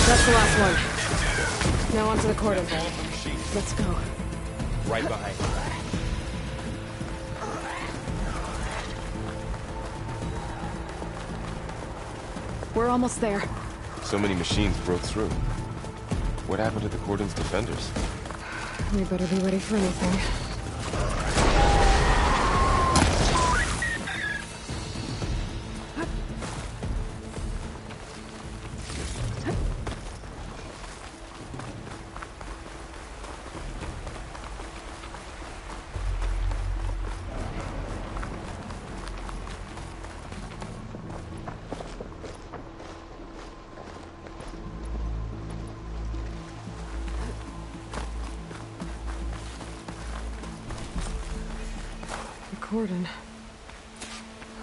That's the last one. Now onto the cordon. Let's go. Right behind you. We're almost there. So many machines broke through. What happened to the cordon's defenders? We better be ready for anything. Cordon.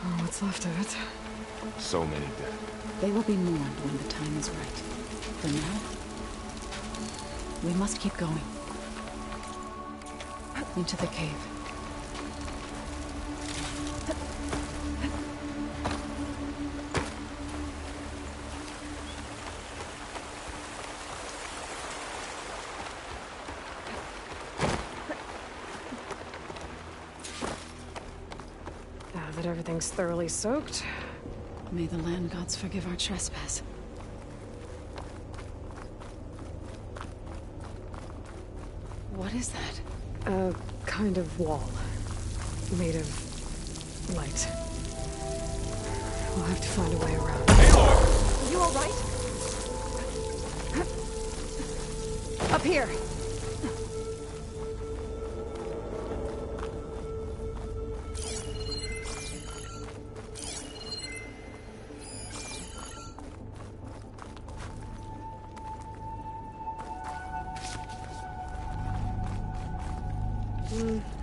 Oh, what's left of it? So many dead. They will be mourned when the time is right. For now, we must keep going. Into the cave. That everything's thoroughly soaked. May the land gods forgive our trespass. What is that? A kind of wall. Made of light. We'll have to find a way around. Aloy! Are you alright? Up here!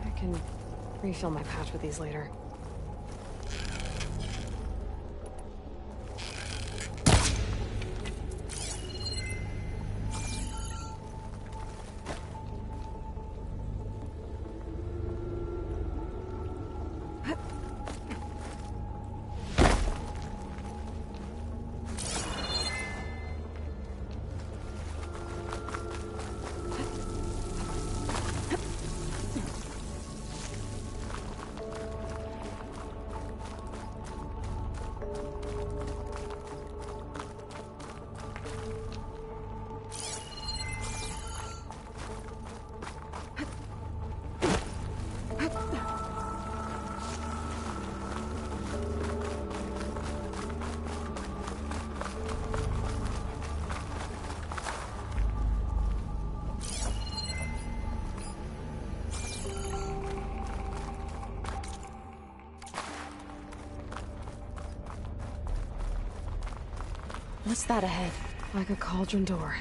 I can refill my pouch with these later. What's that ahead? Like a cauldron door.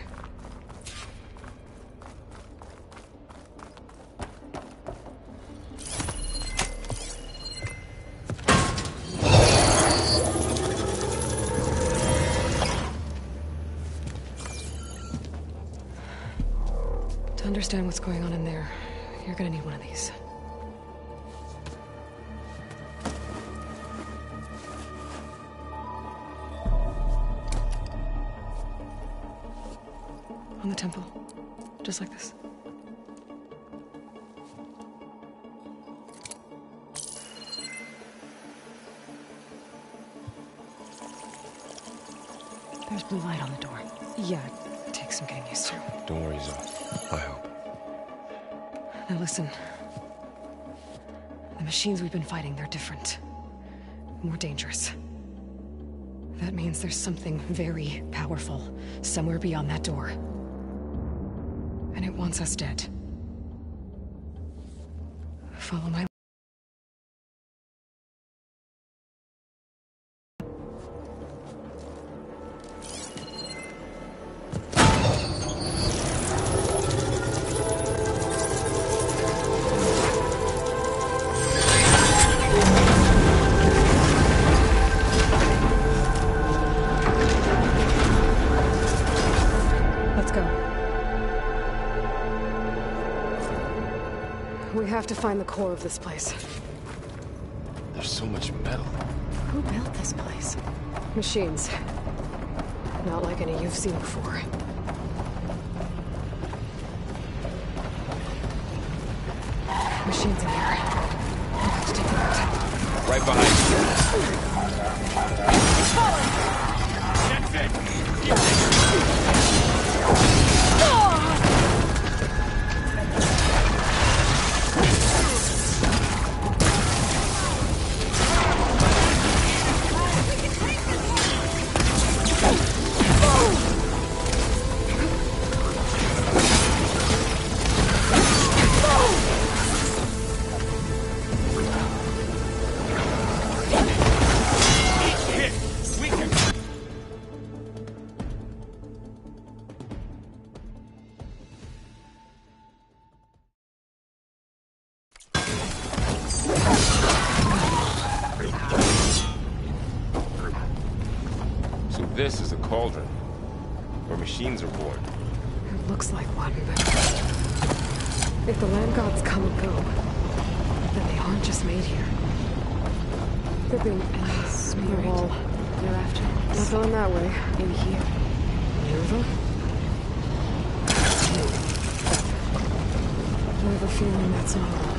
understand what's going on in there, you're gonna need one of these. On the temple. Just like this. There's blue light on the door. Yeah, it takes some getting used to. Don't worry, Zoe. I hope. Now listen. The machines we've been fighting, they're different. More dangerous. That means there's something very powerful somewhere beyond that door. And it wants us dead. Follow my... We have to find the core of this place. There's so much metal. Who built this place? Machines. Not like any you've seen before. Machines in here. We'll have to take them out. Right behind you. That's it. This is a cauldron, where machines are born. It looks like one, but... if the land gods come and go, then they aren't just made here. They're being... Spirit. Wall. You're after us. Not going that way. In here. Nova? I have a feeling that's not all.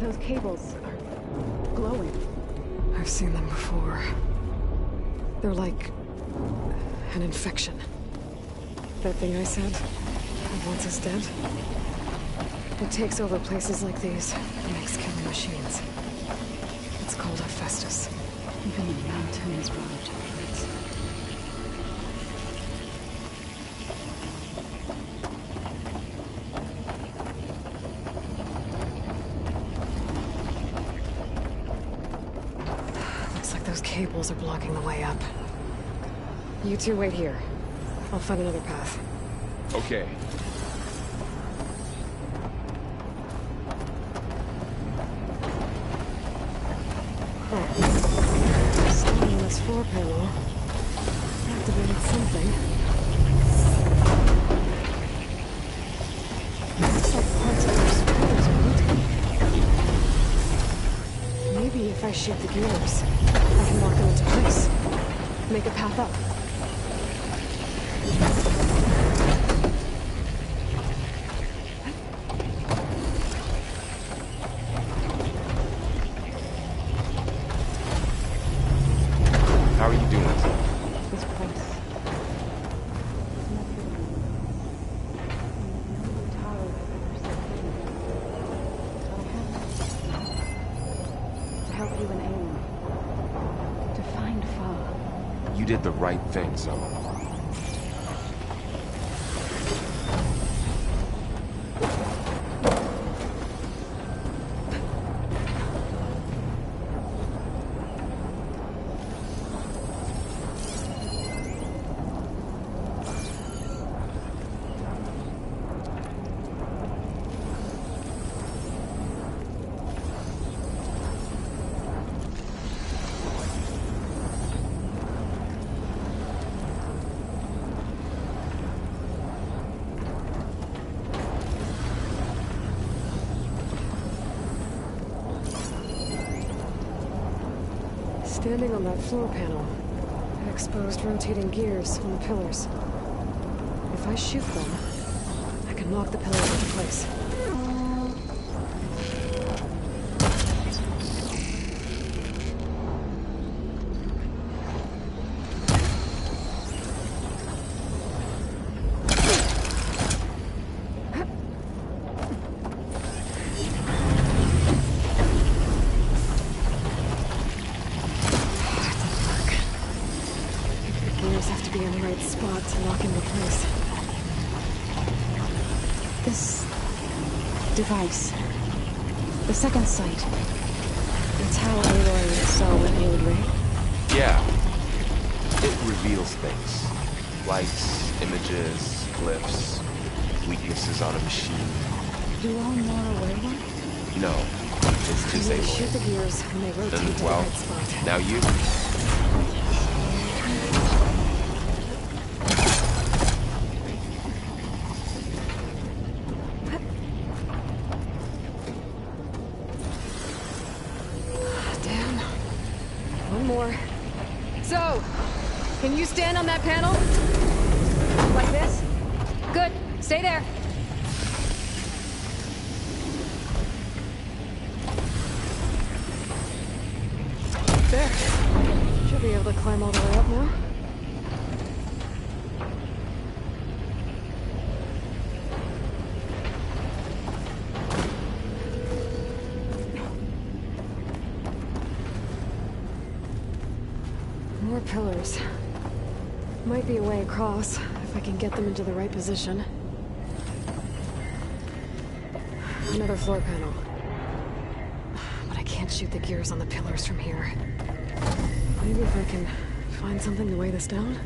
Those cables are glowing. I've seen them before. They're like... an infection. That thing I said, that wants us dead. It takes over places like these and makes killing machines. It's called Hephaestus. Even the mountain is wrong templates. Looks like those cables are blocking the way up. You two wait here. I'll find another path. Okay. Starting this floor panel. Activated something. Looks like parts of those screws are rotating. Maybe if I shoot the gears, I can lock them into place. Make a path up. How are you doing? With did the right thing, son. Standing on that floor panel, it exposed rotating gears on the pillars. If I shoot them, I can knock the pillars into place. Device. The second sight. It's how Aloy saw what Aloy, right? Yeah. It reveals things. Lights, images, glyphs, weaknesses on a machine. Do all more aware one? No. It's just They Aloy. shoot the gears and they rotate to the Well, right spot. now you. Can you stand on that panel? Like this? Good. Stay there. There. Should be able to climb all the way up now. More pillars. Might be a way across, if I can get them into the right position. Another floor panel. But I can't shoot the gears on the pillars from here. Maybe if I can find something to weigh this down?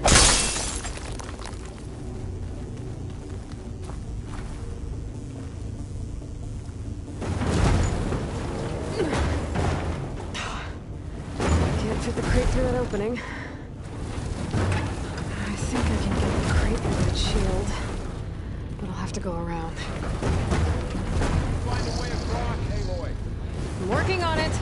Can't fit the crate through that opening. I think I can get the crate through that shield, but I'll have to go around. Find a way across, Aloy. I'm working on it!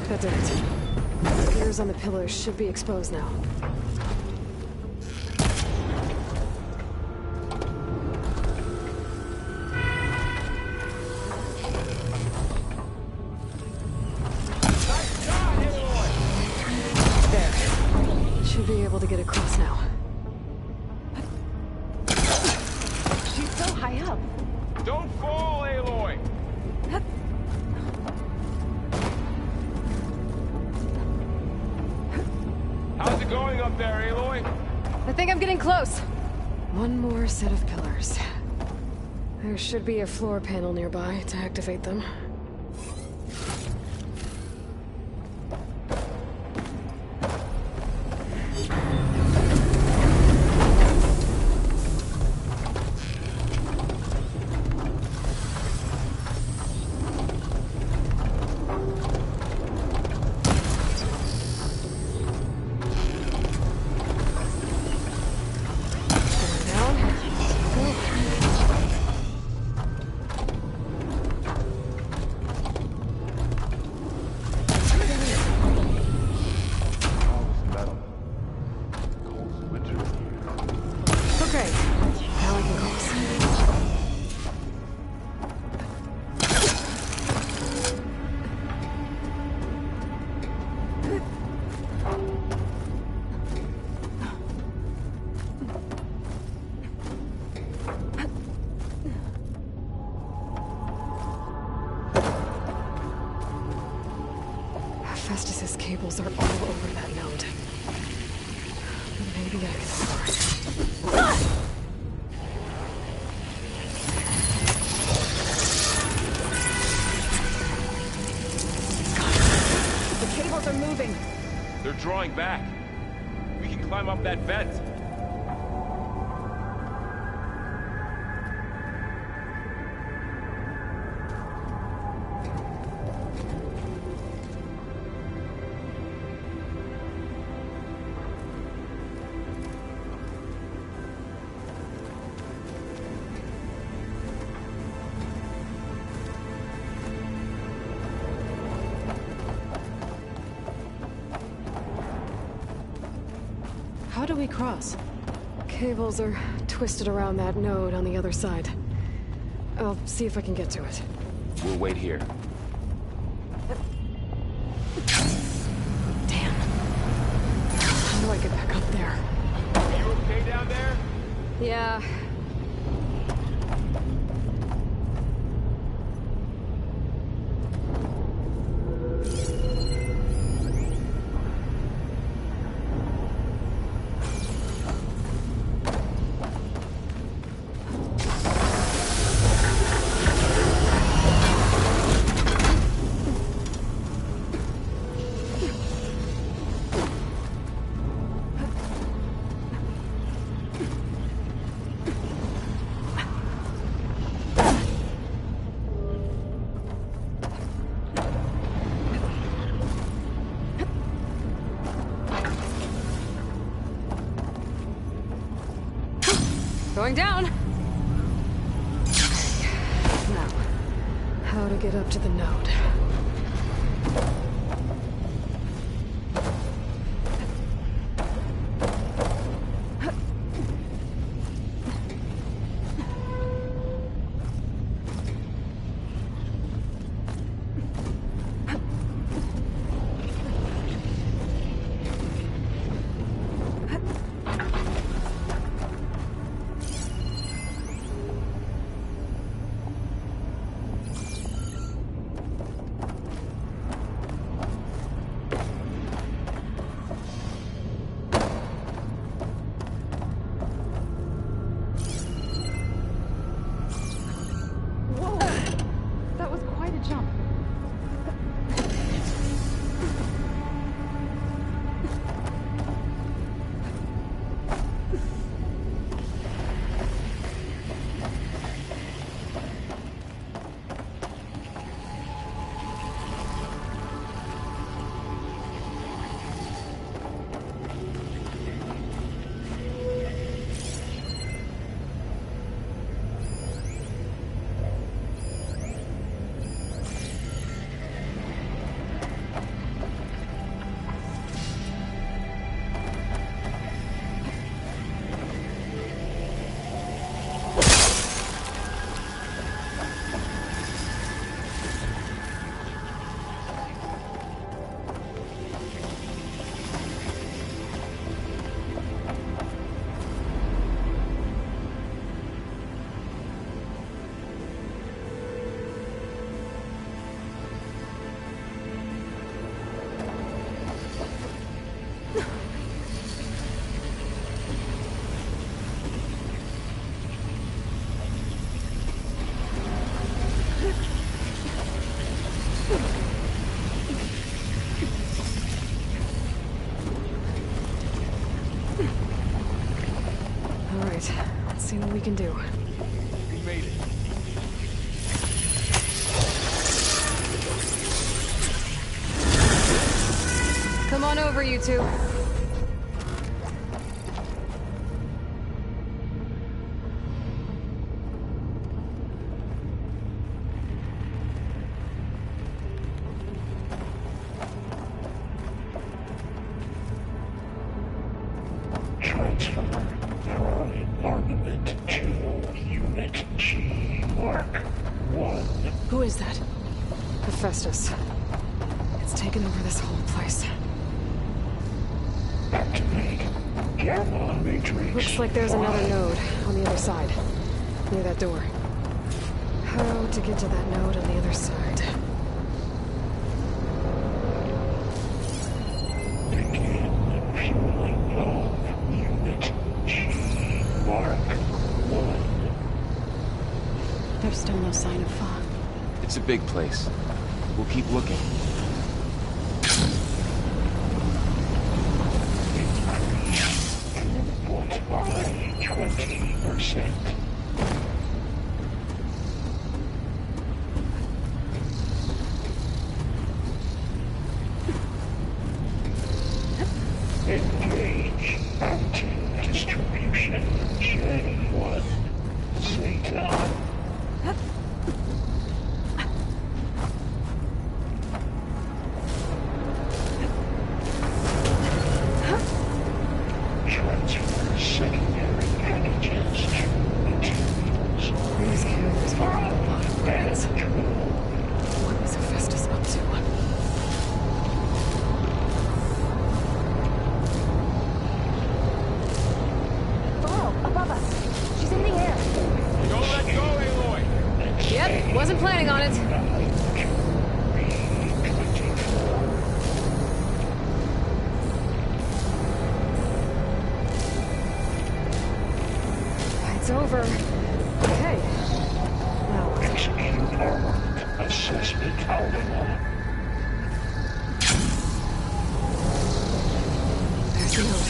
That did it. The gears on the pillars should be exposed now. There. Should be able to get across now. She's so high up. Don't fall, Aloy. How's it going up there, Aloy? I think I'm getting close. One more set of pillars. There should be a floor panel nearby to activate them. cables are all over that node. Maybe I can ignore it. The cables are moving. They're drawing back. We can climb up that vent. How do we cross? Cables are twisted around that node on the other side. I'll see if I can get to it. We'll wait here. Damn. How do I get back up there? Are you okay down there? Yeah. Going down! Now, how to get up to the node? Let's see what we can do. We made it. Come on over, you two. Who is that? Hephaestus. It's taken over this whole place. Activate gamma matrix. Looks like there's another node on the other side, near that door. How to get to that node on the other side? There's still no sign of fog. It's a big place. We'll keep looking. By 20%. Engage anti-distribution. J1. Satan. Transfer secondary packages to materials. These carriers are a lot of plans. What was Hephaestus up to? Above us. She's in the air. Don't let go, Aloy! Yep, wasn't planning on it. It's over. Okay. Now, Execute armed assessment alpha. there's the note.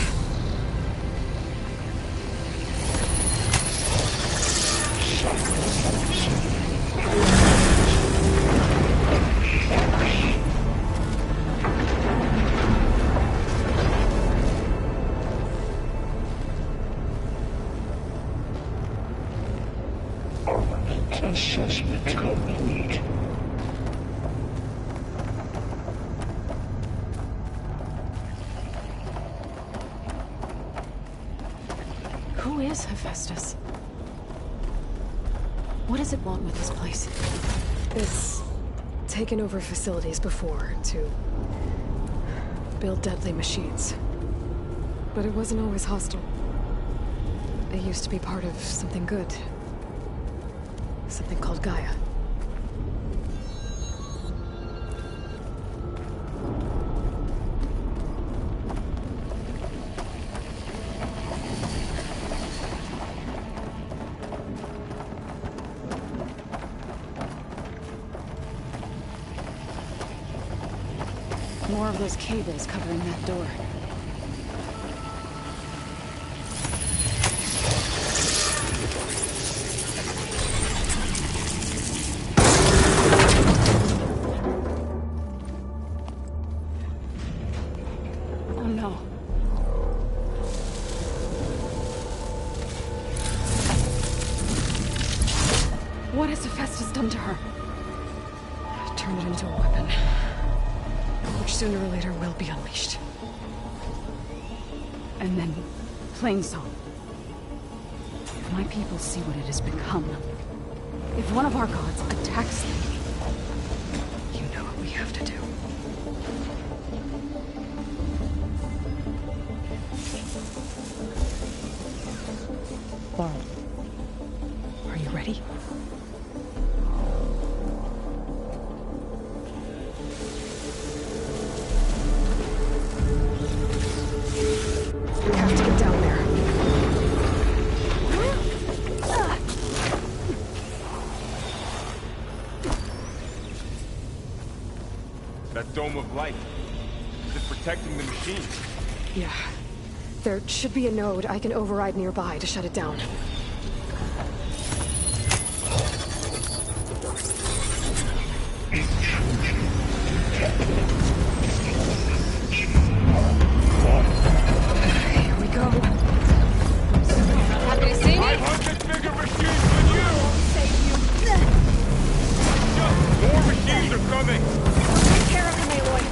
Armament assessment complete. Who is Hephaestus? What does it want with this place? It's taken over facilities before to build deadly machines. But it wasn't always hostile. It used to be part of something good. Something called Gaia. More of those cables covering that door. Oh no. What has Hephaestus done to her? Turned it into a weapon. Which sooner or later will be unleashed. And then, Plainsong. If my people see what it has become, if one of our gods attacks them, You know what we have to do. Laurel, are you ready? We have to get down there. That dome of light. Is it protecting the machine? Yeah. There should be a node I can override nearby to shut it down. Here we go. Happy to see me? 500 bigger machines than you! More machines are coming! take care of him, Aloy.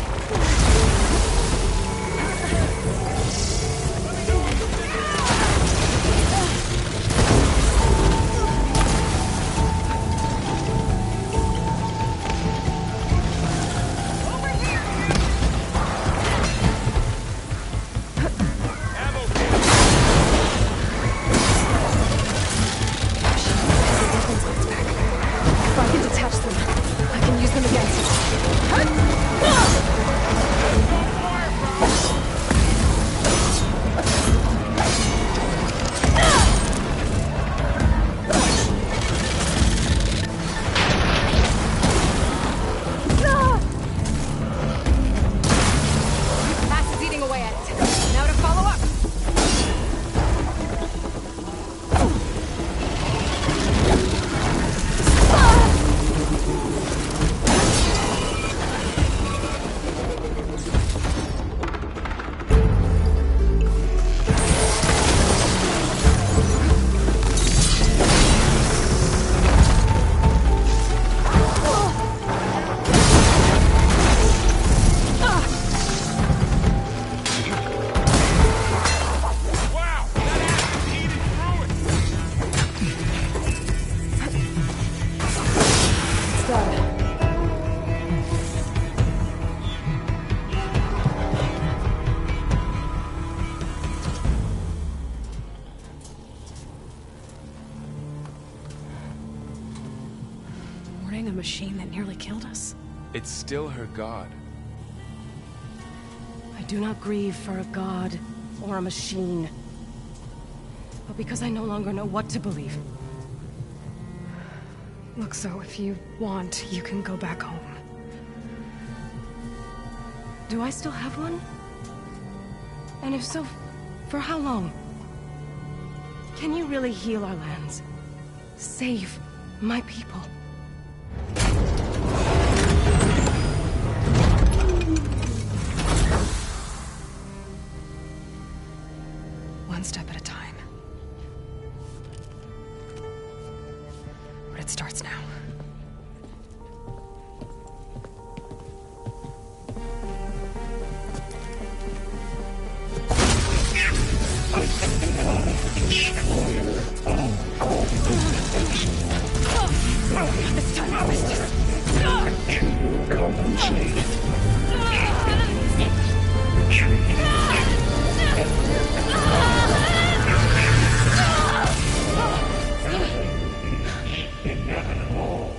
Over here! fighting a machine that nearly killed us? It's still her god. I do not grieve for a god or a machine, but because I no longer know what to believe. Look, so if you want, you can go back home. Do I still have one? And if so, for how long? Can you really heal our lands? Save my people? One step at a time. But it starts now. This time I missed it. Compensate. Retreat. Inevitable.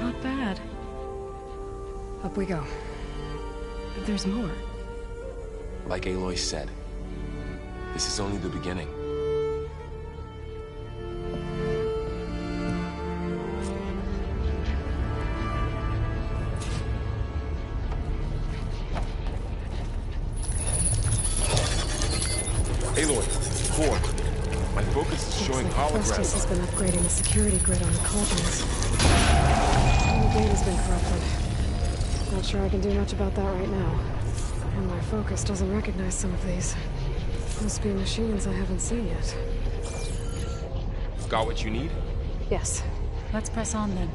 Not bad. Up we go. There's more. Like Aloy said, this is only the beginning. Aloy, core. My focus is showing Festus has holograms. been upgrading the security grid on the cauldrons. The gate has been corrupted. Not sure I can do much about that right now. And my focus doesn't recognize some of these. Must be machines I haven't seen yet. Got what you need? Yes. Let's press on then.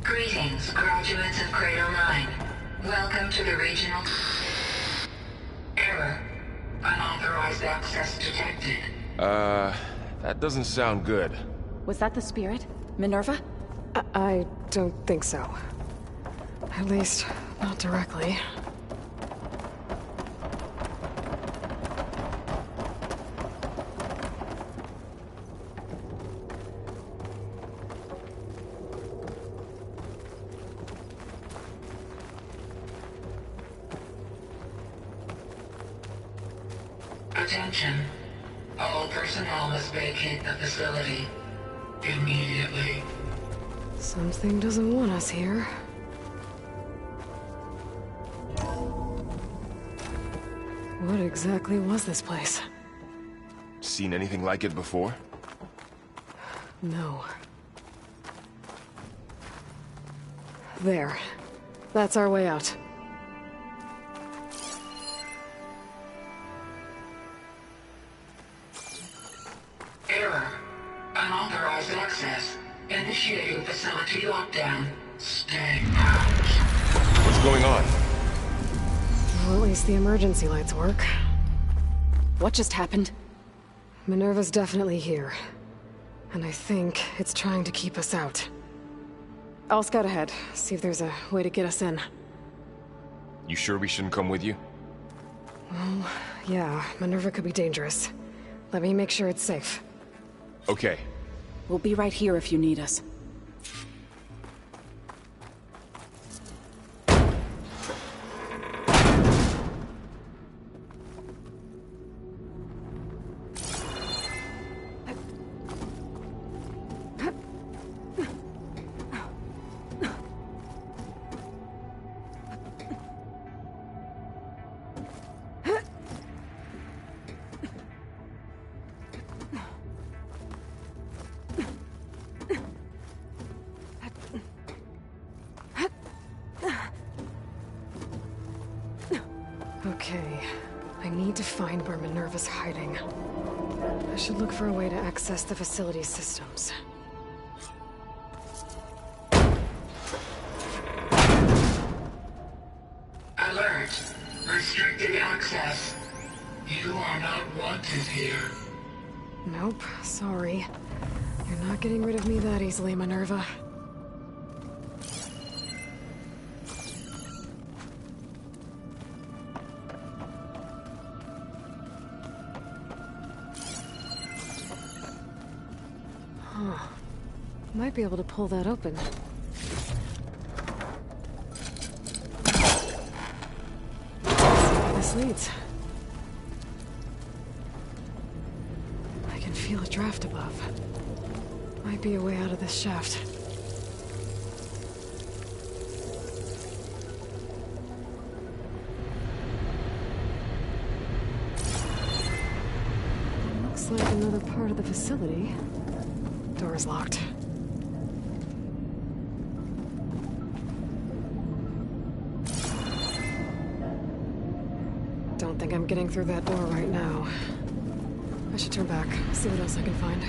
Greetings, graduates of Cradle 9. Welcome to the regional... Error. Unauthorized access detected. That doesn't sound good. Was that the spirit? Minerva? I don't think so. At least, not directly. Attention. All personnel must vacate the facility. Immediately. Something doesn't want us here. What exactly was this place? Seen anything like it before? No. There. That's our way out. Error. Unauthorized access. Initiating facility lockdown. Stay out. What's going on? Well, at least the emergency lights work. What just happened? Minerva's definitely here. And I think it's trying to keep us out. I'll scout ahead, see if there's a way to get us in. You sure we shouldn't come with you? Well, yeah, Minerva could be dangerous. Let me make sure it's safe. Okay. We'll be right here if you need us. Minerva's hiding. I should look for a way to access the facility's systems. Alert! Restricted access. You are not wanted here. Nope, sorry. You're not getting rid of me that easily, Minerva. Huh. Might be able to pull that open. Let's see where this leads. I can feel a draft above. Might be a way out of this shaft. Looks like another part of the facility. Door is locked. Don't think I'm getting through that door right now. I should turn back, see what else I can find.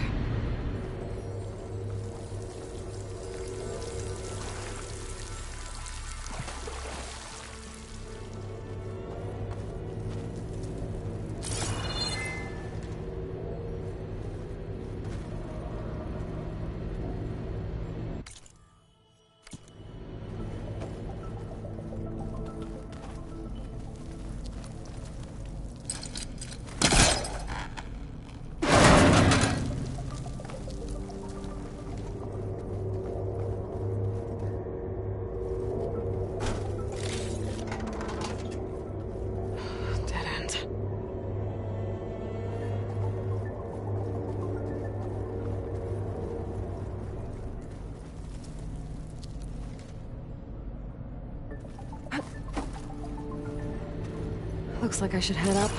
Looks like I should head up.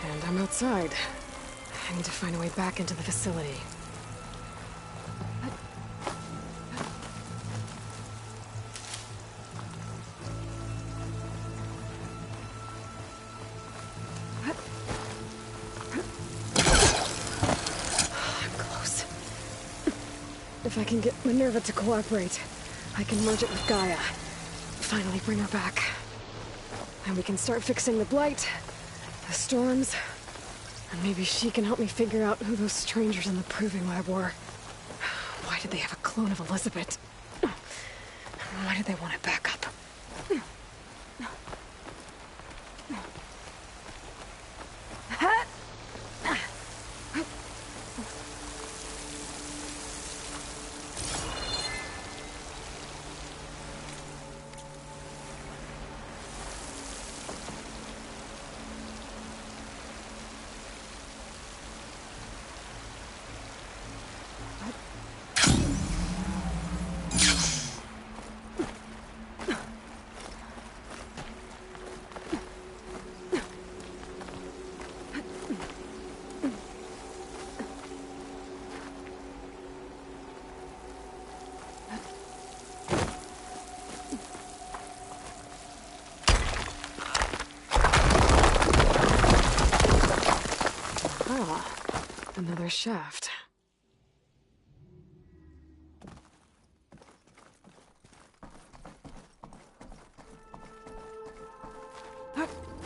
And I'm outside. I need to find a way back into the facility. If I can get Minerva to cooperate, I can merge it with Gaia. Finally bring her back. And we can start fixing the blight, the storms, and maybe she can help me figure out who those strangers in the proving lab were. Why did they have a clone of Elizabeth? Why did they want it back up? Another shaft.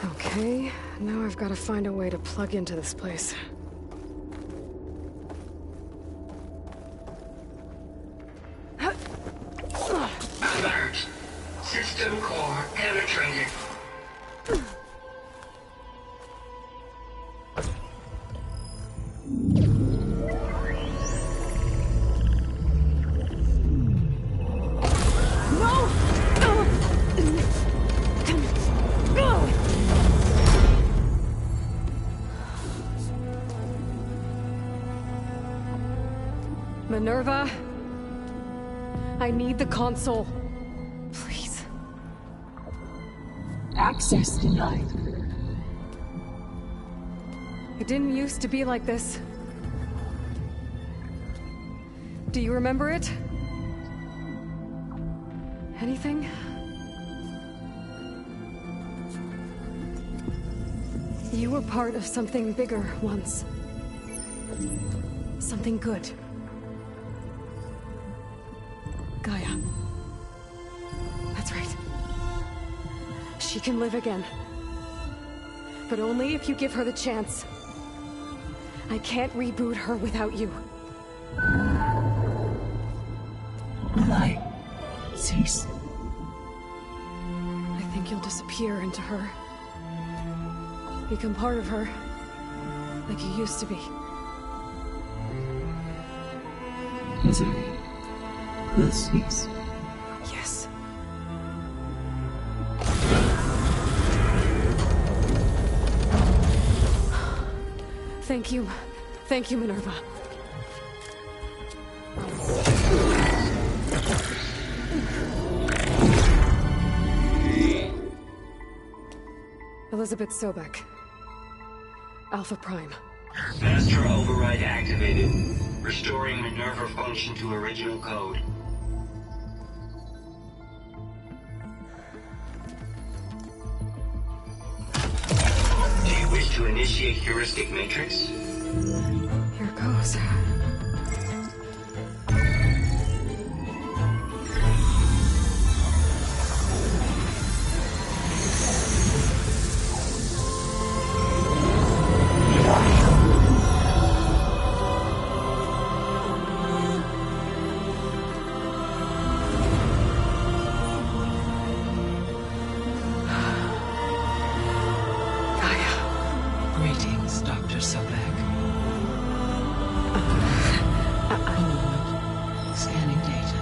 Okay, now I've got to find a way to plug into this place. Alert. System core penetrated. Minerva, I need the console. Please. Access denied. It didn't used to be like this. Do you remember it? Anything? You were part of something bigger once. Something good. Gaia. That's right. She can live again. But only if you give her the chance. I can't reboot her without you. Light, cease. I think you'll disappear into her. Become part of her. Like you used to be. Misery will cease. Yes. Thank you. Thank you, Minerva. Elizabeth Sobek. Alpha Prime. Master override activated. Restoring Minerva function to original code. Do you wish to initiate heuristic matrix? Here goes. Greetings, Dr. Sobek. A moment. Scanning data.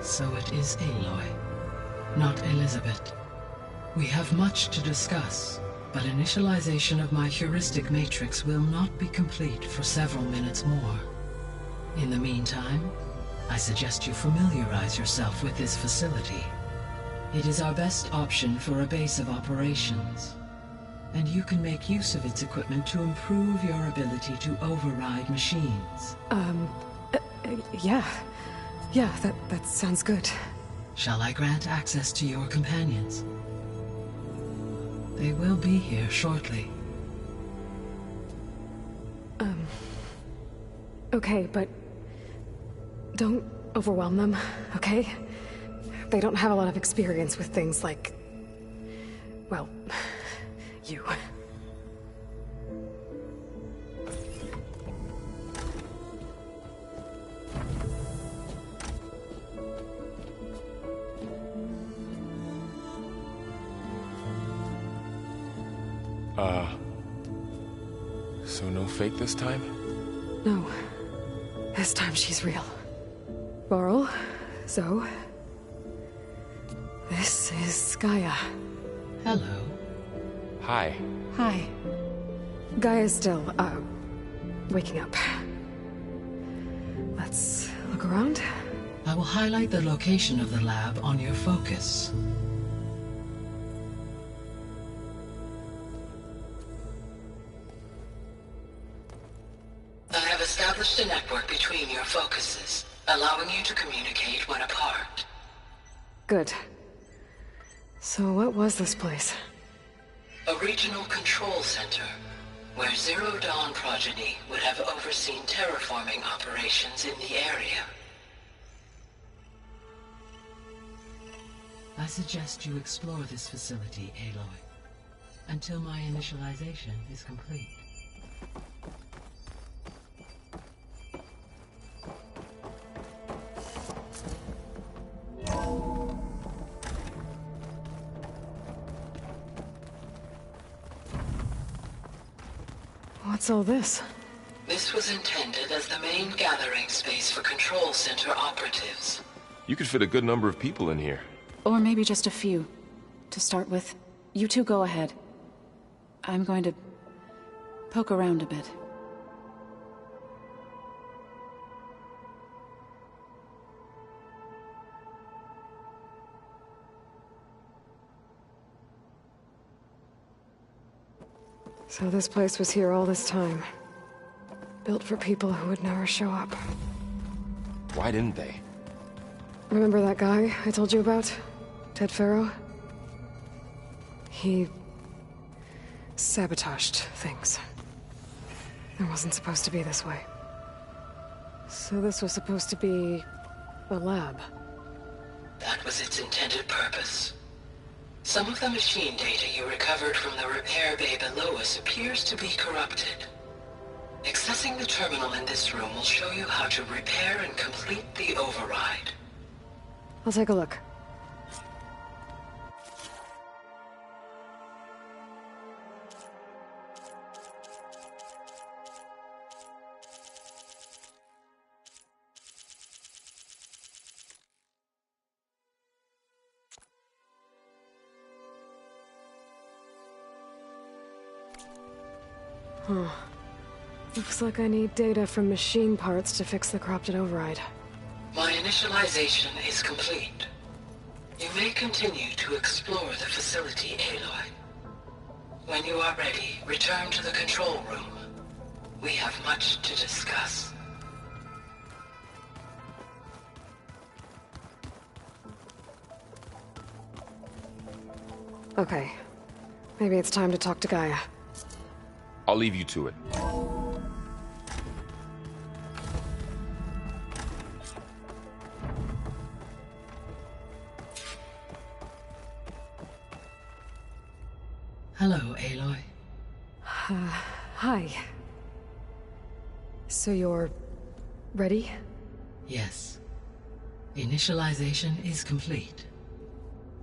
So it is Aloy, not Elizabeth. We have much to discuss, but initialization of my heuristic matrix will not be complete for several minutes more. In the meantime, I suggest you familiarize yourself with this facility. It is our best option for a base of operations, and you can make use of its equipment to improve your ability to override machines. Yeah. Yeah, that sounds good. Shall I grant access to your companions? They will be here shortly. Okay, but don't overwhelm them, okay? They don't have a lot of experience with things like, well, you. So no fake this time? No. This time she's real. Laurel, Zoe. This is Gaia. Hello. Hi. Hi. Gaia's still, waking up. Let's look around. I will highlight the location of the lab on your focus. I have established a network between your focuses, allowing you to communicate when apart. Good. So what was this place? A regional control center, where Zero Dawn progeny would have overseen terraforming operations in the area. I suggest you explore this facility, Aloy, until my initialization is complete. What's all this? This was intended as the main gathering space for control center operatives. You could fit a good number of people in here. Or maybe just a few. To start with, you two go ahead. I'm going to poke around a bit. So this place was here all this time. Built for people who would never show up. Why didn't they? Remember that guy I told you about? Ted Faro? He sabotaged things. It wasn't supposed to be this way. So this was supposed to be a lab. That was its intended purpose. Some of the machine data you recovered from the repair bay below us appears to be corrupted. Accessing the terminal in this room will show you how to repair and complete the override. I'll take a look. Huh. Looks like I need data from machine parts to fix the corrupted override. My initialization is complete. You may continue to explore the facility, Aloy. When you are ready, return to the control room. We have much to discuss. Okay. Maybe it's time to talk to Gaia. I'll leave you to it. Hello, Aloy. Hi. So you're ready? Yes. Initialization is complete.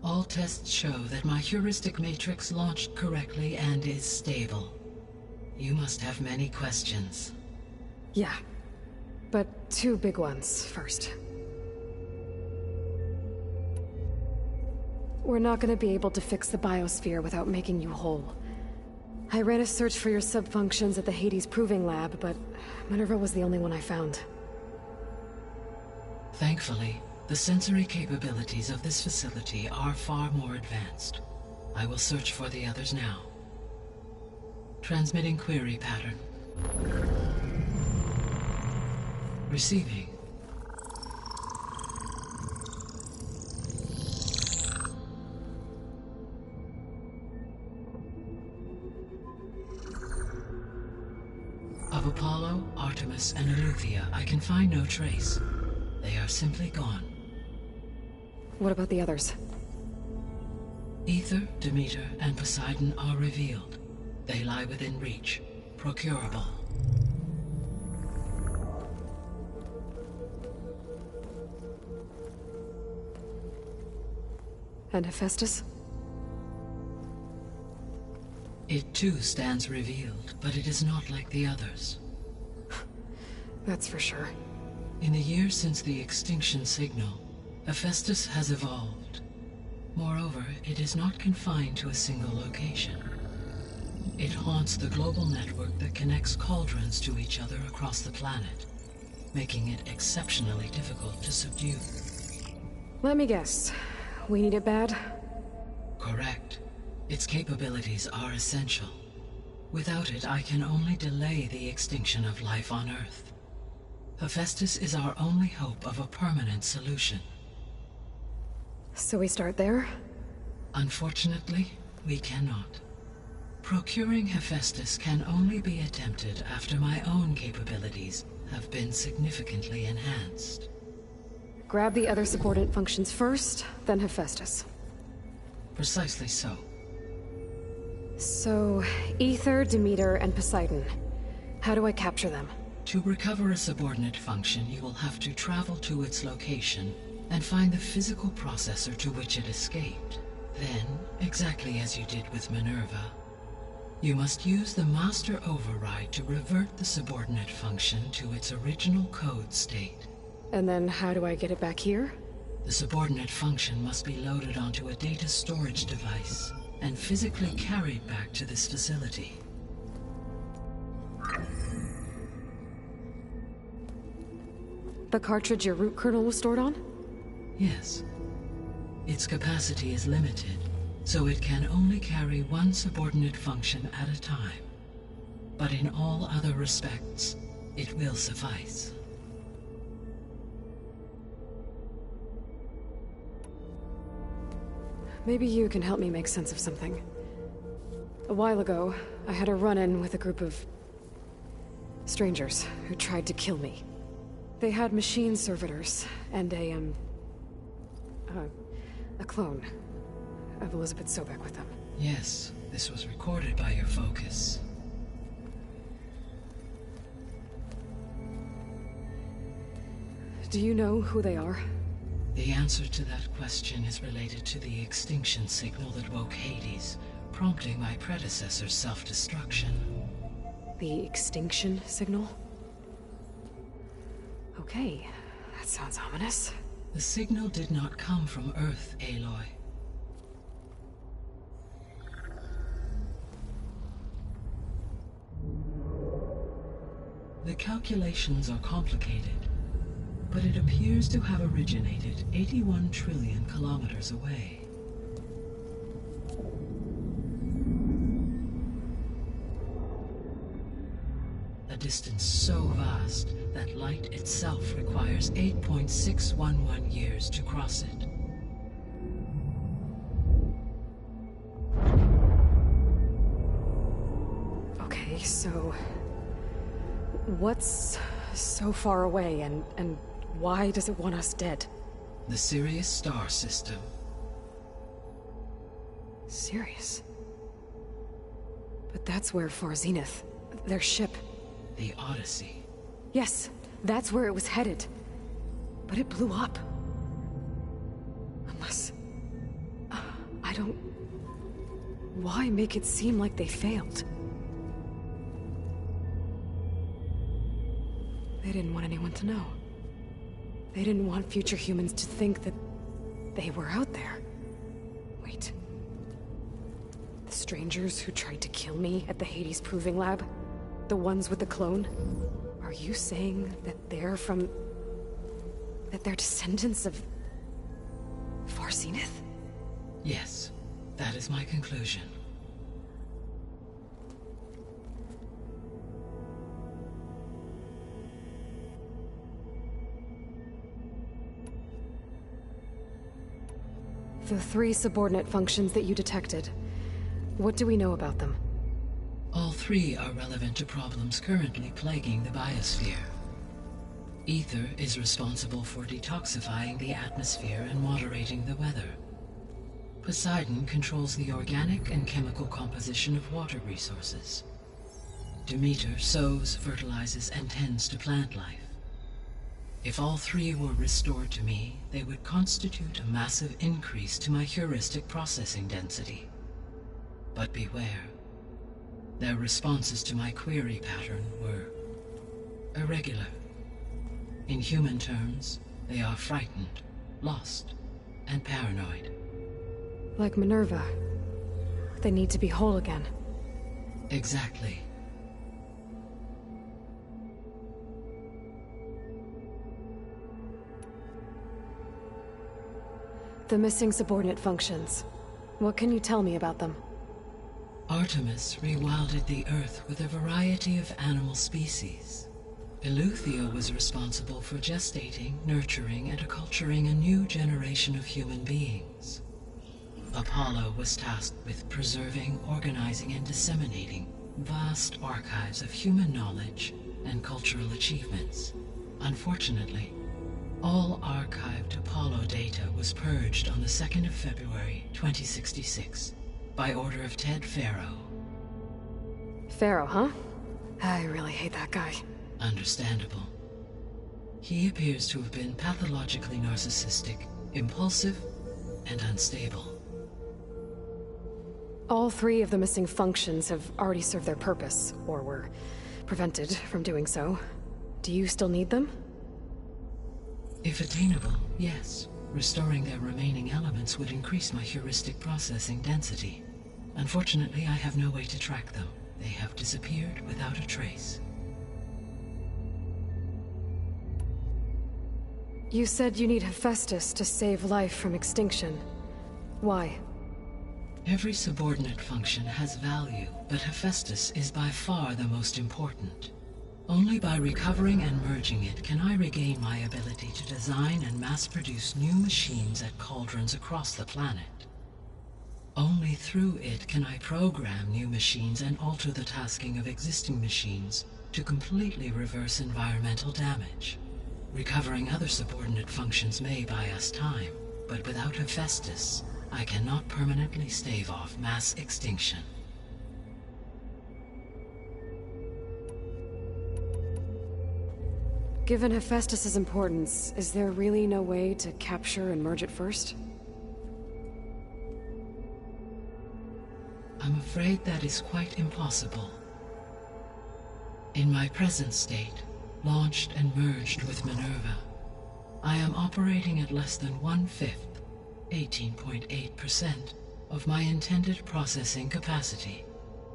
All tests show that my heuristic matrix launched correctly and is stable. You must have many questions. Yeah. But two big ones first. We're not gonna be able to fix the biosphere without making you whole. I ran a search for your subfunctions at the Hades Proving Lab, but Minerva was the only one I found. Thankfully, the sensory capabilities of this facility are far more advanced. I will search for the others now. Transmitting query pattern. Receiving. Of Apollo, Artemis, and Eleuthia, I can find no trace. They are simply gone. What about the others? Ether, Demeter, and Poseidon are revealed. They lie within reach, procurable. And Hephaestus? It too stands revealed, but it is not like the others. That's for sure. In the years since the extinction signal, Hephaestus has evolved. Moreover, it is not confined to a single location. It haunts the global network that connects cauldrons to each other across the planet, making it exceptionally difficult to subdue. Let me guess. We need it bad? Correct. Its capabilities are essential. Without it, I can only delay the extinction of life on Earth. Hephaestus is our only hope of a permanent solution. So we start there? Unfortunately, we cannot. Procuring Hephaestus can only be attempted after my own capabilities have been significantly enhanced. Grab the other subordinate functions first, then Hephaestus. Precisely so. So, Ether, Demeter, and Poseidon. How do I capture them? To recover a subordinate function, you will have to travel to its location and find the physical processor to which it escaped. Then, exactly as you did with Minerva, you must use the master override to revert the subordinate function to its original code state. And then how do I get it back here? The subordinate function must be loaded onto a data storage device and physically carried back to this facility. The cartridge your root kernel was stored on? Yes. Its capacity is limited, so it can only carry one subordinate function at a time. but in all other respects, it will suffice. Maybe you can help me make sense of something. A while ago, I had a run-in with a group of strangers who tried to kill me. They had machine servitors and a clone of Elizabeth Sobek with them. Yes, this was recorded by your focus. Do you know who they are? The answer to that question is related to the extinction signal that woke Hades, prompting my predecessor's self-destruction. The extinction signal? Okay, that sounds ominous. The signal did not come from Earth, Aloy. The calculations are complicated, but it appears to have originated 81 trillion kilometers away. A distance so vast that light itself requires 8.611 years to cross it. Okay, so what's so far away and why does it want us dead? The Sirius star system. Sirius? But that's where Far Zenith, their ship. The Odyssey. Yes, that's where it was headed. But it blew up. Unless... I don't... Why make it seem like they failed? They didn't want anyone to know. They didn't want future humans to think that they were out there. Wait. The strangers who tried to kill me at the Hades Proving Lab? The ones with the clone? Are you saying that they're from... that they're descendants of... Far Zenith? Yes, that is my conclusion. The 3 subordinate functions that you detected. What do we know about them? All 3 are relevant to problems currently plaguing the biosphere. Ether is responsible for detoxifying the atmosphere and moderating the weather. Poseidon controls the organic and chemical composition of water resources. Demeter sows, fertilizes, and tends to plant life. If all 3 were restored to me, they would constitute a massive increase to my heuristic processing density. But beware. Their responses to my query pattern were irregular. In human terms, they are frightened, lost, and paranoid. Like Minerva. They need to be whole again. Exactly. The missing subordinate functions. What can you tell me about them? Artemis rewilded the Earth with a variety of animal species. Eleuthia was responsible for gestating, nurturing, and acculturating a new generation of human beings. Apollo was tasked with preserving, organizing, and disseminating vast archives of human knowledge and cultural achievements. Unfortunately, all archived Apollo data was purged on the 2nd of February, 2066, by order of Ted Faro. Pharaoh, huh? I really hate that guy. Understandable. He appears to have been pathologically narcissistic, impulsive, and unstable. All 3 of the missing functions have already served their purpose, or were prevented from doing so. Do you still need them? If attainable, yes. Restoring their remaining elements would increase my heuristic processing density. Unfortunately, I have no way to track them. They have disappeared without a trace. You said you need Hephaestus to save life from extinction. Why? Every subordinate function has value, but Hephaestus is by far the most important. Only by recovering and merging it can I regain my ability to design and mass-produce new machines at cauldrons across the planet. Only through it can I program new machines and alter the tasking of existing machines to completely reverse environmental damage. Recovering other subordinate functions may buy us time, but without Hephaestus, I cannot permanently stave off mass extinction. Given Hephaestus's importance, is there really no way to capture and merge it first? I'm afraid that is quite impossible. In my present state, launched and merged with Minerva, I am operating at less than 1/5, 18.8%, of my intended processing capacity.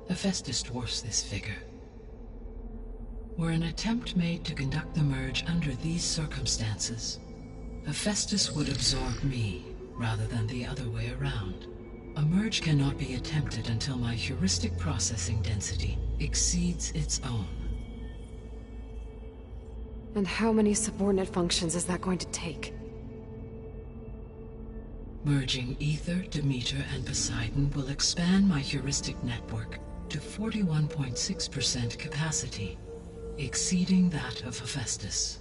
Hephaestus dwarfs this figure. Were an attempt made to conduct the merge under these circumstances, Hephaestus would absorb me rather than the other way around. A merge cannot be attempted until my heuristic processing density exceeds its own. And how many subordinate functions is that going to take? Merging Ether, Demeter, and Poseidon will expand my heuristic network to 41.6% capacity, exceeding that of Hephaestus.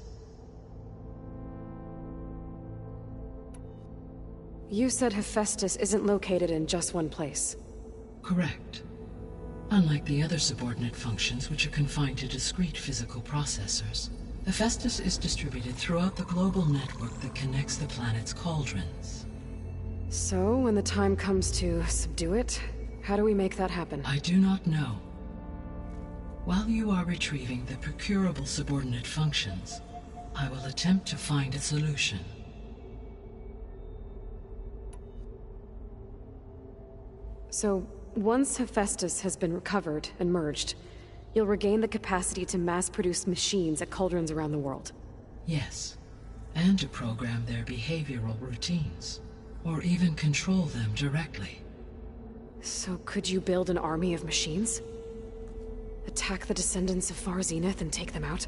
You said Hephaestus isn't located in just one place. Correct. Unlike the other subordinate functions, which are confined to discrete physical processors, Hephaestus is distributed throughout the global network that connects the planet's cauldrons. So, when the time comes to subdue it, how do we make that happen? I do not know. While you are retrieving the procurable subordinate functions, I will attempt to find a solution. So, once Hephaestus has been recovered and merged, you'll regain the capacity to mass-produce machines at cauldrons around the world. Yes, and to program their behavioral routines, or even control them directly. So could you build an army of machines? Attack the descendants of Far Zenith and take them out?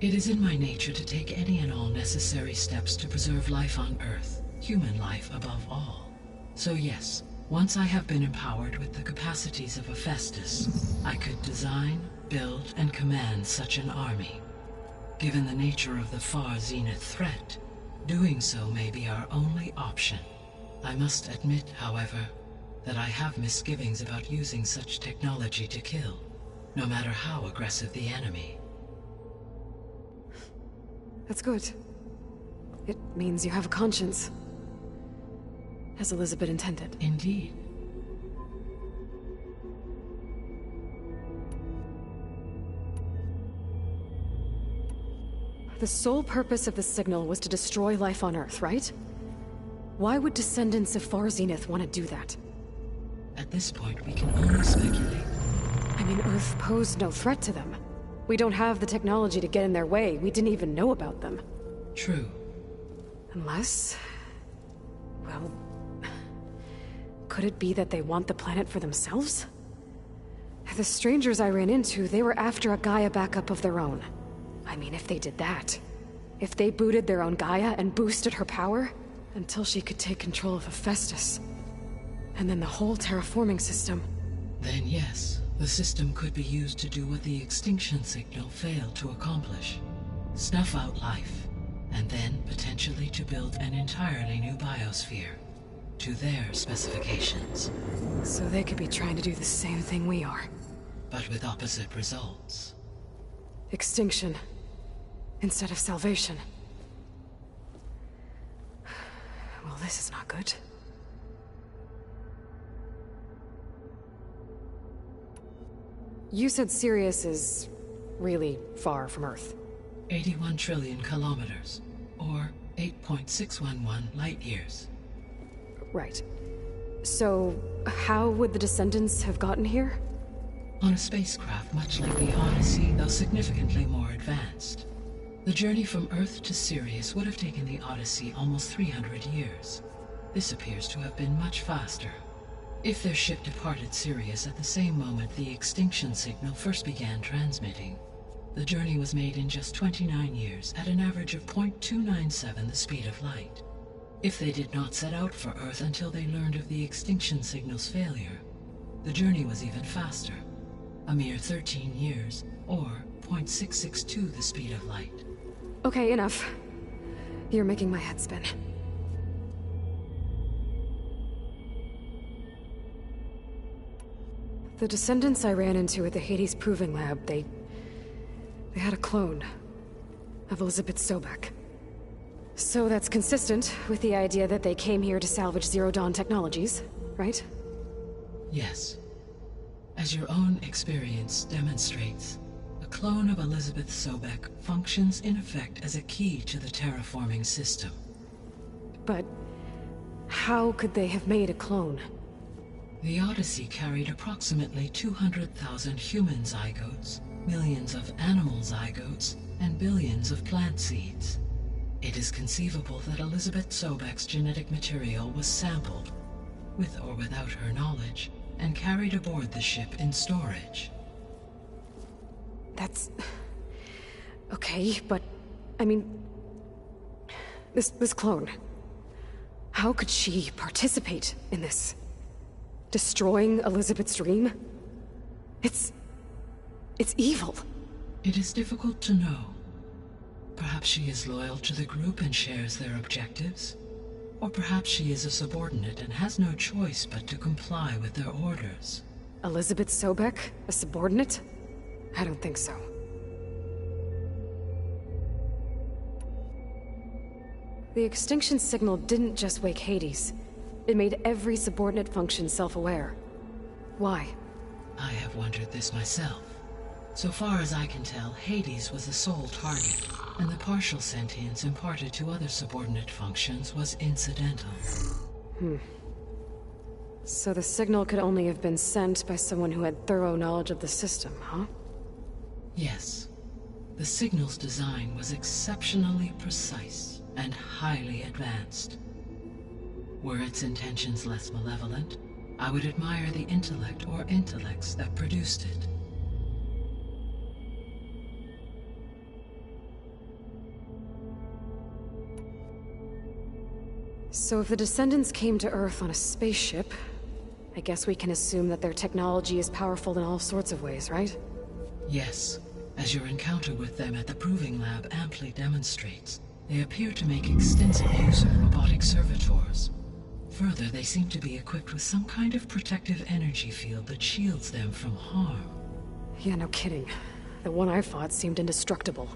It is in my nature to take any and all necessary steps to preserve life on Earth, human life above all. So yes, once I have been empowered with the capacities of Hephaestus, I could design, build, and command such an army. Given the nature of the Far Zenith threat, doing so may be our only option. I must admit, however, that I have misgivings about using such technology to kill, no matter how aggressive the enemy. That's good. It means you have a conscience. As Elizabeth intended. Indeed. The sole purpose of the signal was to destroy life on Earth, right? Why would descendants of Far Zenith want to do that? At this point, we can only speculate. I mean, Earth posed no threat to them. We don't have the technology to get in their way. We didn't even know about them. True. Unless... well... could it be that they want the planet for themselves? The strangers I ran into, they were after a Gaia backup of their own. I mean, if they did that... if they booted their own Gaia and boosted her power... until she could take control of Hephaestus. And then the whole terraforming system. Then yes, the system could be used to do what the extinction signal failed to accomplish. Snuff out life, and then potentially to build an entirely new biosphere, to their specifications. So they could be trying to do the same thing we are. But with opposite results. Extinction, instead of salvation. Well, this is not good. You said Sirius is really far from Earth. 81 trillion kilometers, or 8.611 light years. Right. So, how would the descendants have gotten here? On a spacecraft much like the Odyssey, though significantly more advanced. The journey from Earth to Sirius would have taken the Odyssey almost 300 years. This appears to have been much faster. If their ship departed Sirius at the same moment the extinction signal first began transmitting, the journey was made in just 29 years at an average of 0.297 the speed of light. If they did not set out for Earth until they learned of the extinction signal's failure, the journey was even faster, a mere 13 years, or 0.662 the speed of light. Okay, enough. You're making my head spin. The descendants I ran into at the Hades Proving Lab, they had a clone of Elizabeth Sobek. So that's consistent with the idea that they came here to salvage Zero Dawn technologies, right? Yes. As your own experience demonstrates, a clone of Elizabeth Sobek functions in effect as a key to the terraforming system. But how could they have made a clone? The Odyssey carried approximately 200,000 human zygotes, millions of animal zygotes, and billions of plant seeds. It is conceivable that Elizabeth Sobek's genetic material was sampled, with or without her knowledge, and carried aboard the ship in storage. That's... okay, but... I mean... This clone... How could she participate in this? Destroying Elizabeth's dream? It's evil. It is difficult to know. Perhaps she is loyal to the group and shares their objectives. Or perhaps she is a subordinate and has no choice but to comply with their orders. Elizabeth Sobek? A subordinate? I don't think so. The extinction signal didn't just wake Hades. It made every subordinate function self-aware. Why? I have wondered this myself. So far as I can tell, Hades was the sole target, and the partial sentience imparted to other subordinate functions was incidental. So the signal could only have been sent by someone who had thorough knowledge of the system, huh? Yes. The signal's design was exceptionally precise and highly advanced. Were its intentions less malevolent, I would admire the intellect or intellects that produced it. So if the descendants came to Earth on a spaceship, I guess we can assume that their technology is powerful in all sorts of ways, right? Yes. As your encounter with them at the Proving Lab amply demonstrates, they appear to make extensive use of robotic servitors. Further, they seem to be equipped with some kind of protective energy field that shields them from harm. Yeah, no kidding. The one I fought seemed indestructible.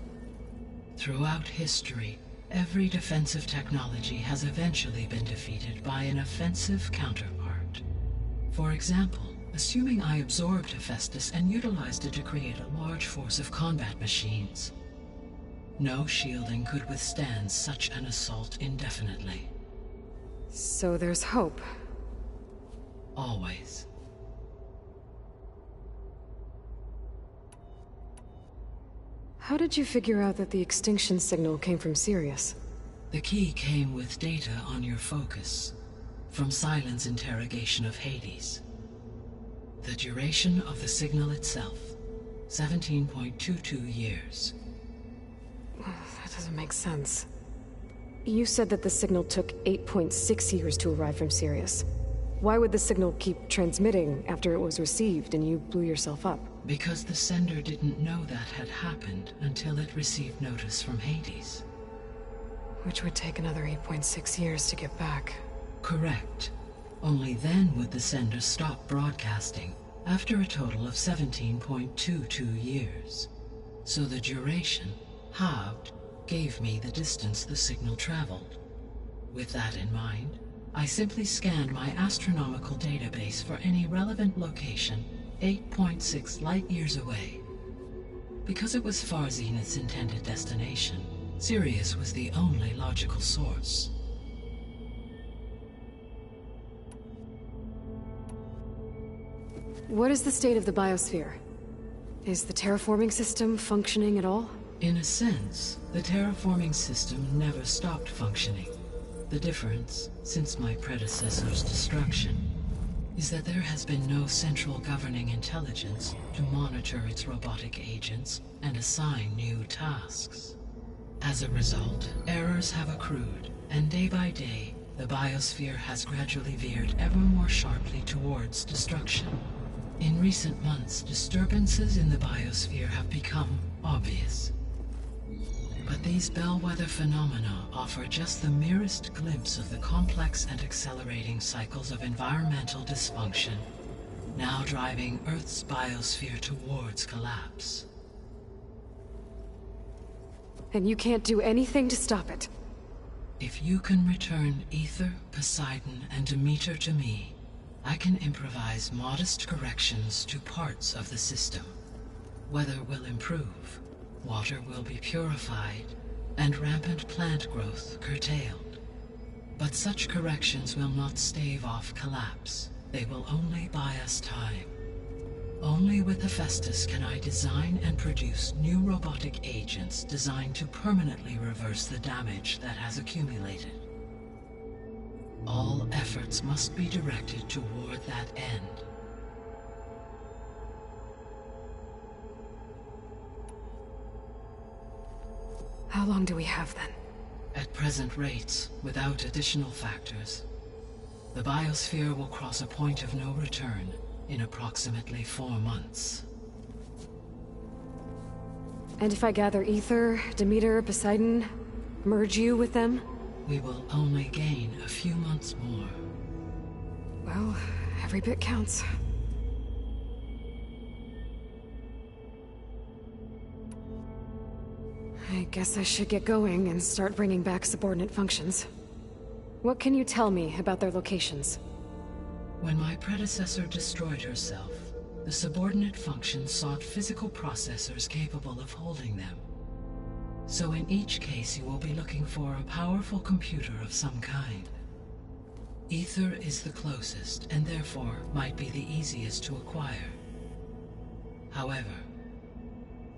Throughout history, every defensive technology has eventually been defeated by an offensive counterpart. For example, assuming I absorbed Hephaestus and utilized it to create a large force of combat machines. No shielding could withstand such an assault indefinitely. So there's hope. Always. How did you figure out that the extinction signal came from Sirius? The key came with data on your focus, from Silent's interrogation of Hades. The duration of the signal itself, 17.22 years. That doesn't make sense. You said that the signal took 8.6 years to arrive from Sirius. Why would the signal keep transmitting after it was received and you blew yourself up? Because the sender didn't know that had happened until it received notice from Hades. Which would take another 8.6 years to get back. Correct. Only then would the sender stop broadcasting, after a total of 17.22 years. So the duration, halved, gave me the distance the signal traveled. With that in mind, I simply scanned my astronomical database for any relevant location 8.6 light-years away. Because it was far Zenith's intended destination, Sirius was the only logical source. What is the state of the biosphere? Is the terraforming system functioning at all? In a sense, the terraforming system never stopped functioning. The difference, since my predecessor's destruction, is that there has been no central governing intelligence to monitor its robotic agents and assign new tasks. As a result, errors have accrued, and day by day, the biosphere has gradually veered ever more sharply towards destruction. In recent months, disturbances in the biosphere have become obvious. But these bellwether phenomena offer just the merest glimpse of the complex and accelerating cycles of environmental dysfunction, now driving Earth's biosphere towards collapse. And you can't do anything to stop it. If you can return Ether, Poseidon, and Demeter to me, I can improvise modest corrections to parts of the system. Weather will improve, water will be purified, and rampant plant growth curtailed. But such corrections will not stave off collapse. They will only buy us time. Only with Hephaestus can I design and produce new robotic agents designed to permanently reverse the damage that has accumulated. All efforts must be directed toward that end. How long do we have then? At present rates, without additional factors, the biosphere will cross a point of no return in approximately 4 months. And if I gather Ether, Demeter, Poseidon, merge you with them? We will only gain a few months more. Well, every bit counts. I guess I should get going and start bringing back subordinate functions. What can you tell me about their locations? When my predecessor destroyed herself, the subordinate functions sought physical processors capable of holding them. So in each case you will be looking for a powerful computer of some kind. Ether is the closest, and therefore might be the easiest to acquire. However,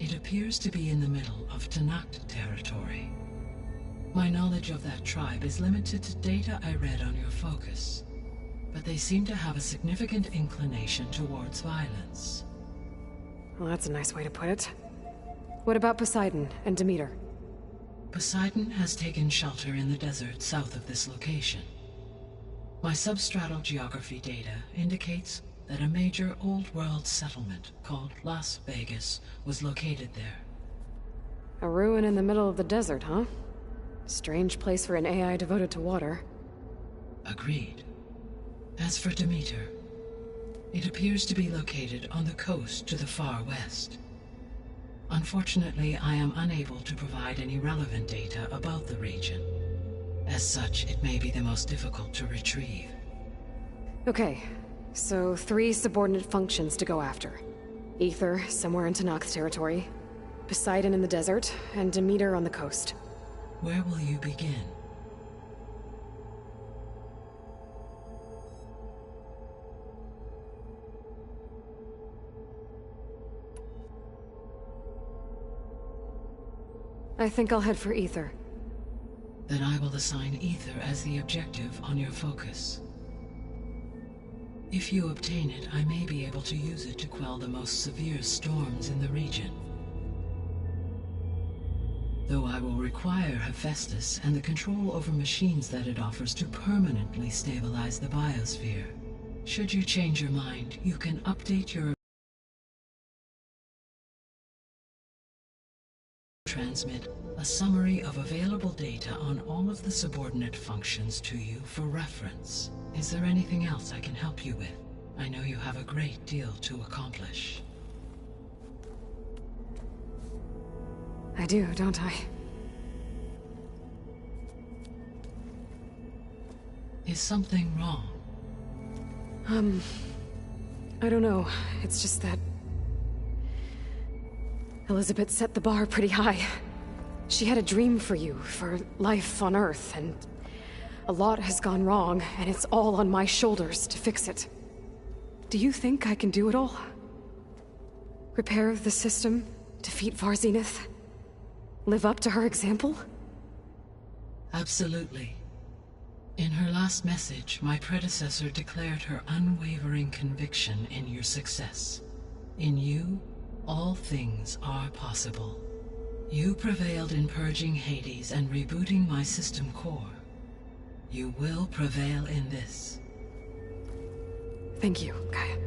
it appears to be in the middle of Tanakh territory. My knowledge of that tribe is limited to data I read on your focus, but they seem to have a significant inclination towards violence. Well, that's a nice way to put it. What about Poseidon and Demeter? Poseidon has taken shelter in the desert south of this location. My substratal geography data indicates that a major old-world settlement called Las Vegas was located there. A ruin in the middle of the desert, huh? Strange place for an AI devoted to water. Agreed. As for Demeter, it appears to be located on the coast to the far west. Unfortunately, I am unable to provide any relevant data about the region. As such, it may be the most difficult to retrieve. Okay, so 3 subordinate functions to go after. Ether, somewhere in Tanakh territory. Poseidon in the desert, and Demeter on the coast. Where will you begin? I think I'll head for Ether. Then I will assign Ether as the objective on your focus. If you obtain it, I may be able to use it to quell the most severe storms in the region. Though I will require Hephaestus and the control over machines that it offers to permanently stabilize the biosphere. Should you change your mind, you can update your transmit a summary of available data on all of the subordinate functions to you for reference. Is there anything else I can help you with? I know you have a great deal to accomplish. I do, don't I? Is something wrong? I don't know. It's just that Elizabeth set the bar pretty high. She had a dream for you, for life on Earth, and a lot has gone wrong, and it's all on my shoulders to fix it. Do you think I can do it all? Repair the system, defeat Varzinith, live up to her example? Absolutely. In her last message, my predecessor declared her unwavering conviction in your success. In you, all things are possible. You prevailed in purging Hades and rebooting my system core. You will prevail in this. Thank you, Gaia.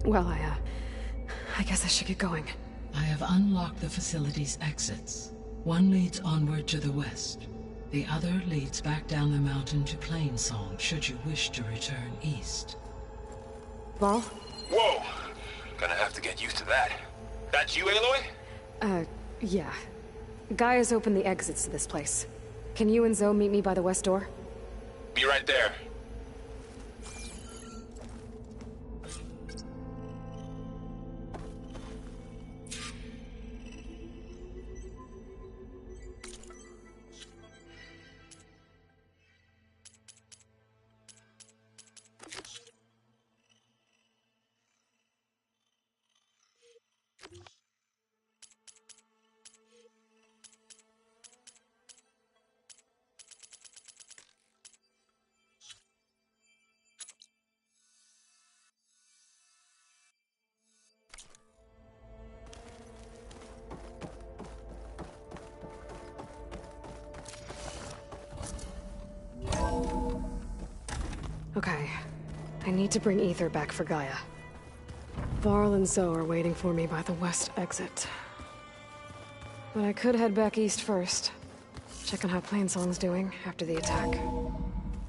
Well, I guess I should get going. I have unlocked the facility's exits. One leads onward to the west. The other leads back down the mountain to Plainsong, should you wish to return east. Val? Whoa! Gonna have to get used to that. That's you, Aloy? Yeah. Gaia's opened the exits to this place. Can you and Zoe meet me by the west door? Be right there. Okay. I need to bring Ether back for Gaia. Varl and Zoe are waiting for me by the west exit. But I could head back east first. Check on how Plainsong's doing after the attack.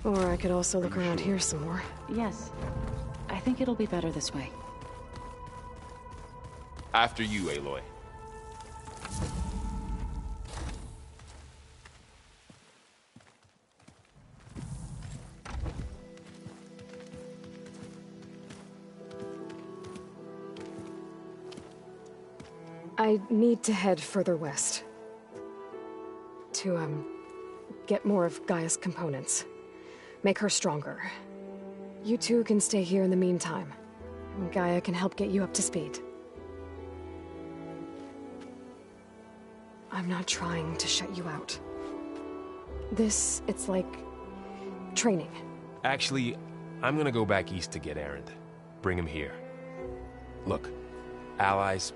Or I could also look around here some more. Yes. I think it'll be better this way. After you, Aloy. I need to head further west. To, get more of Gaia's components. Make her stronger. You two can stay here in the meantime. And Gaia can help get you up to speed. I'm not trying to shut you out. It's like... training. Actually, I'm gonna go back east to get Erend. Bring him here. Look, allies,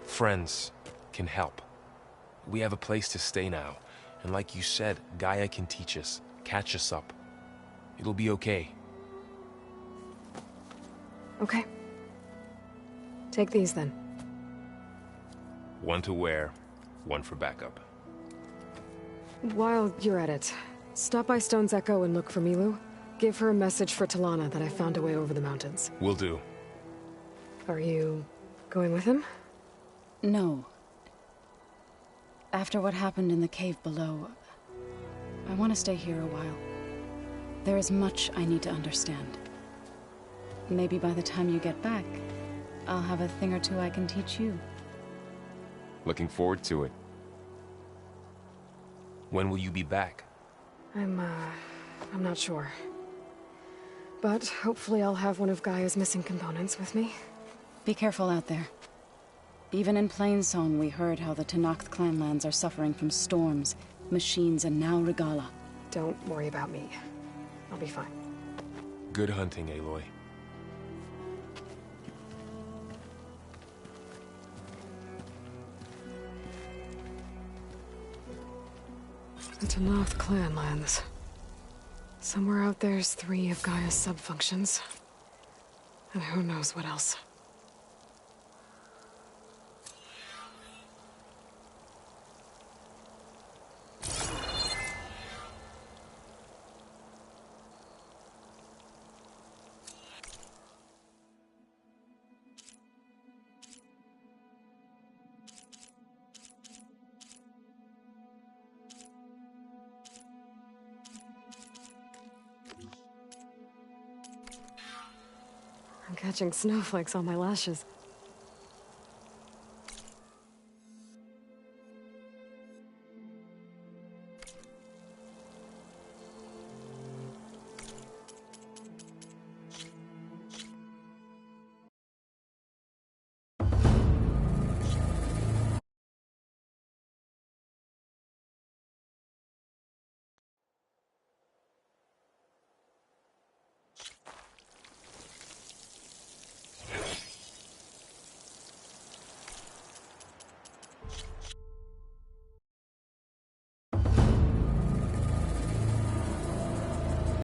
friends can help. We have a place to stay now. And like you said, Gaia can teach us, catch us up. It'll be okay. Okay. Take these then. One to wear, one for backup. While you're at it, stop by Stone's Echo and look for Milu. Give her a message for Talana that I found a way over the mountains. Will do. Are you going with him? No. After what happened in the cave below, I want to stay here a while. There is much I need to understand. Maybe by the time you get back, I'll have a thing or two I can teach you. Looking forward to it. When will you be back? I'm not sure. But hopefully I'll have one of Gaia's missing components with me. Be careful out there. Even in Plainsong, we heard how the Tenakth clanlands are suffering from storms, machines, and now Regala. Don't worry about me. I'll be fine. Good hunting, Aloy. The Tenakth clanlands. Somewhere out there's 3 of Gaia's sub-functions. And who knows what else. I'm catching snowflakes on my lashes.